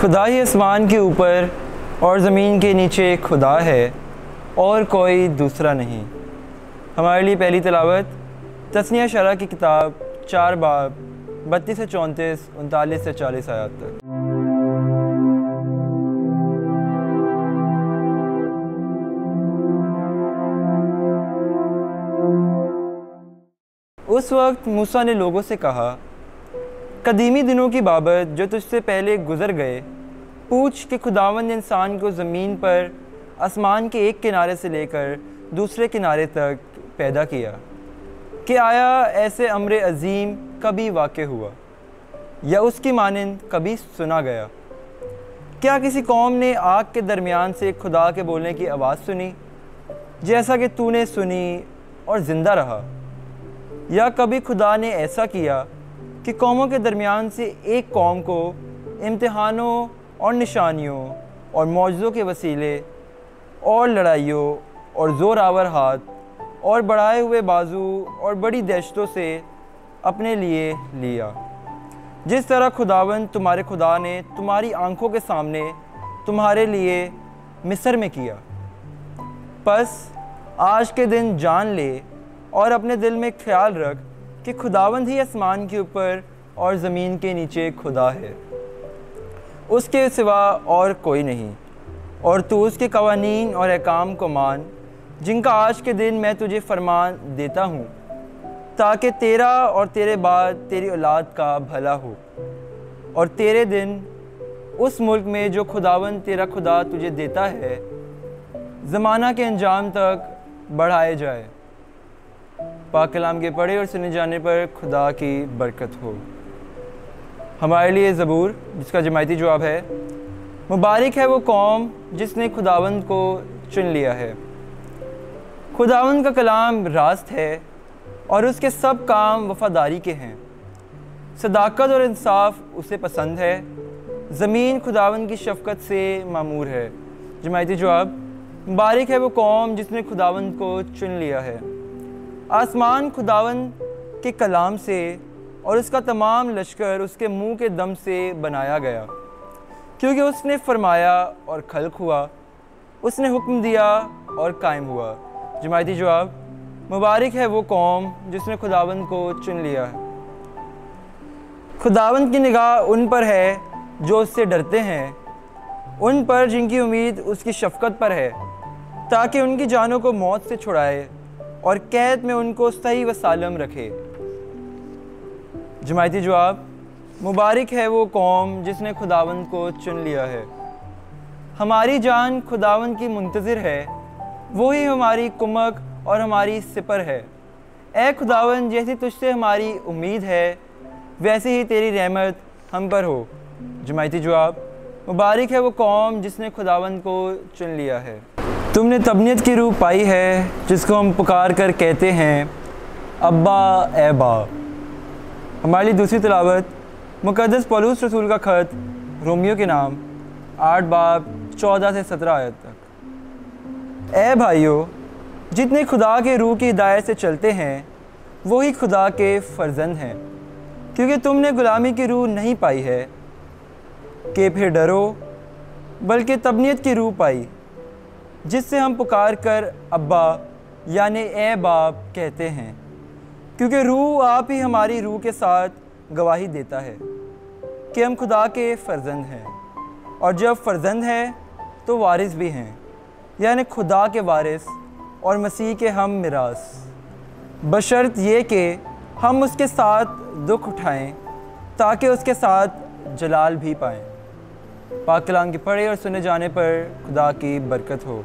खुदा ही आसमान के ऊपर और ज़मीन के नीचे खुदा है और कोई दूसरा नहीं। हमारे लिए पहली तिलावत तस्नीया शरा की किताब 4 बाब 32 से 34, 39 से 40 आयत तक। उस वक्त मूसा ने लोगों से कहा, कदीमी दिनों की बाबत जो तुझसे पहले गुज़र गए पूछ कि खुदावंद ने इंसान को ज़मीन पर आसमान के एक किनारे से लेकर दूसरे किनारे तक पैदा किया कि आया ऐसे अम्र अज़ीम कभी वाक़ हुआ या उसकी मानिंद कभी सुना गया। क्या किसी कौम ने आग के दरमियान से खुदा के बोलने की आवाज़ सुनी जैसा कि तूने सुनी और ज़िंदा रहा? या कभी खुदा ने ऐसा किया कि कौमों के दरमियान से एक कौम को इम्तिहानों और निशानियों और मौजज़ों के वसीले और लड़ाइयों और ज़ोरावर हाथ और बढ़ाए हुए बाजू और बड़ी दहशतों से अपने लिए लिया, जिस तरह खुदावंद तुम्हारे खुदा ने तुम्हारी आंखों के सामने तुम्हारे लिए मिस्र में किया। बस आज के दिन जान ले और अपने दिल में ख्याल रख कि खुदावंद ही आसमान के ऊपर और ज़मीन के नीचे खुदा है, उसके सिवा और कोई नहीं। और तू उसके कवानीन और अहकाम को मान जिनका आज के दिन मैं तुझे फरमान देता हूँ, ताकि तेरा और तेरे बाद तेरी औलाद का भला हो और तेरे दिन उस मुल्क में जो खुदावंद तेरा खुदा तुझे देता है ज़माना के अंजाम तक बढ़ाए जाए। पाक कलाम के पढ़े और सुने जाने पर खुदा की बरकत हो। हमारे लिए ज़बूर जिसका जमायती जवाब है, मुबारक है वो कौम जिसने खुदावंद को चुन लिया है। खुदावंद का कलाम रास्त है और उसके सब काम वफ़ादारी के हैं। सदाकत और इंसाफ उसे पसंद है। ज़मीन खुदावंद की शफ़क़त से मामूर है। जमायती जवाब, मुबारक है वो कौम जिसने खुदावंद को चुन लिया है। आसमान खुदावंद के कलाम से और उसका तमाम लश्कर उसके मुंह के दम से बनाया गया, क्योंकि उसने फरमाया और खल्क हुआ, उसने हुक्म दिया और कायम हुआ। जमायती जवाब, मुबारक है वो कौम जिसने खुदावंद को चुन लिया है। खुदावंद की निगाह उन पर है जो उससे डरते हैं, उन पर जिनकी उम्मीद उसकी शफ़क़त पर है, ताकि उनकी जानों को मौत से छुड़ाए और कैद में उनको सही व सालम रखे। जमायती जवाब, मुबारक है वो कौम जिसने खुदावंद को चुन लिया है। हमारी जान खुदावंद की मुंतज़िर है, वही हमारी कुमक और हमारी सिपर है। ए खुदावंद, जैसी तुझसे हमारी उम्मीद है वैसे ही तेरी रहमत हम पर हो। जमायती जवाब, मुबारक है वो कौम जिसने खुदावंद को चुन लिया है। तुमने तबनीयत की रूह पाई है जिसको हम पुकार कर कहते हैं, अब्बा ए बाप। हमारी लिए दूसरी तिलावत मुक़द्दस पौलुस रसूल का ख़त रोमियो के नाम 8 बाब 14 से 17 आयत तक। ए भाइयों, जितने खुदा के रूह की हिदायत से चलते हैं वही खुदा के फ़र्जंद हैं, क्योंकि तुमने ग़ुलामी की रूह नहीं पाई है कि फिर डरो, बल्कि तबनीयत की रूह पाई जिससे हम पुकार कर अब्बा यानी ए बाप कहते हैं, क्योंकि रूह आप ही हमारी रूह के साथ गवाही देता है कि हम खुदा के फ़र्जंद हैं। और जब फ़र्जंद हैं तो वारिस भी हैं, यानी खुदा के वारिस और मसीह के हम मिरास, बशर्त ये कि हम उसके साथ दुख उठाएं ताकि उसके साथ जलाल भी पाएं। पाक कलाम के पढ़े और सुने जाने पर खुदा की बरकत हो।